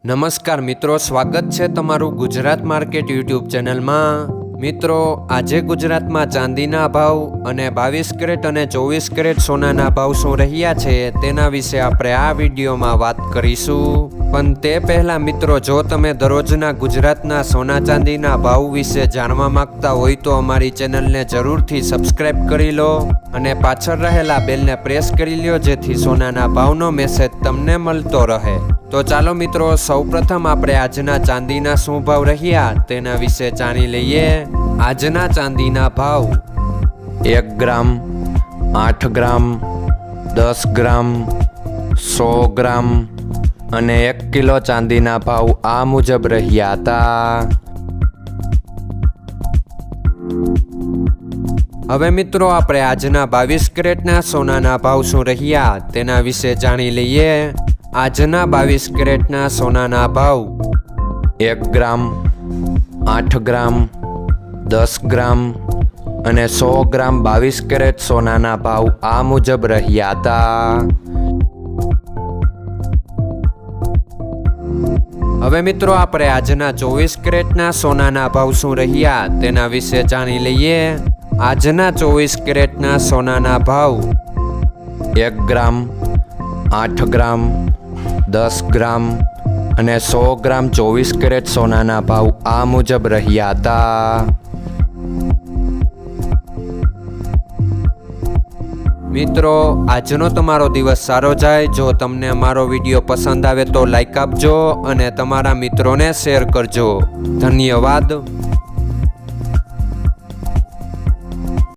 નમસ્કાર મિત્રો, સ્વાગત છે તમારું ગુજરાત માર્કેટ યુટ્યુબ ચેનલમાં। મિત્રો, આજે ગુજરાતમાં ચાંદીના ભાવ અને 22 કેરેટ અને 24 કેરેટ સોનાના ભાવ શું રહ્યા છે તેના વિશે આપણે આ વિડીયોમાં વાત કરીશું। પણ તે પહેલાં મિત્રો, જો તમે દરરોજના ગુજરાતના સોના ચાંદીના ભાવ વિશે જાણવા માંગતા હોય તો અમારી ચેનલને જરૂરથી સબસ્ક્રાઈબ કરી લો અને પાછળ રહેલા બેલને પ્રેસ કરી લો, જેથી સોનાના ભાવનો મેસેજ તમને મળતો રહે। તો ચાલો મિત્રો, સૌપ્રથમ આપણે આજના ચાંદીના શું ભાવ રહ્યા તેના વિશે જાણી લઈએ। આજના ચાંદીના ભાવ 1 ગ્રામ, 8 ગ્રામ, 10 ગ્રામ, 100 ગ્રામ અને 1 કિલો ચાંદીના ભાવ આ મુજબ રહ્યા હતા। હવે મિત્રો, આપણે આજના 22 કેરેટના સોનાના ભાવ શું રહ્યા તેના વિશે જાણી લઈએ। આજના 22 કેરેટના સોનાના ભાવ 1 ગ્રામ, 8 ગ્રામ, 10 ગ્રામ અને 100 ગ્રામ 22 કેરેટ સોનાના ભાવ આ મુજબ રહ્યા હતા। હવે મિત્રો, આપણે આજના 24 કેરેટના સોનાના ભાવ શું રહ્યા તેના વિશે જાણી લઈએ। આજના 24 કેરેટના સોનાના ભાવ 1 ગ્રામ, 8 ગ્રામ, 10 ગ્રામ અને 100 ગ્રામ 24 કેરેટ સોનાના ભાવ આ મુજબ રહ્યા હતા। મિત્રો, આજનો તમારો દિવસ સારો જાય। જો તમને અમારો વિડીયો પસંદ આવે તો લાઈક આપજો અને તમારા મિત્રોને શેર કરજો। ધન્યવાદ।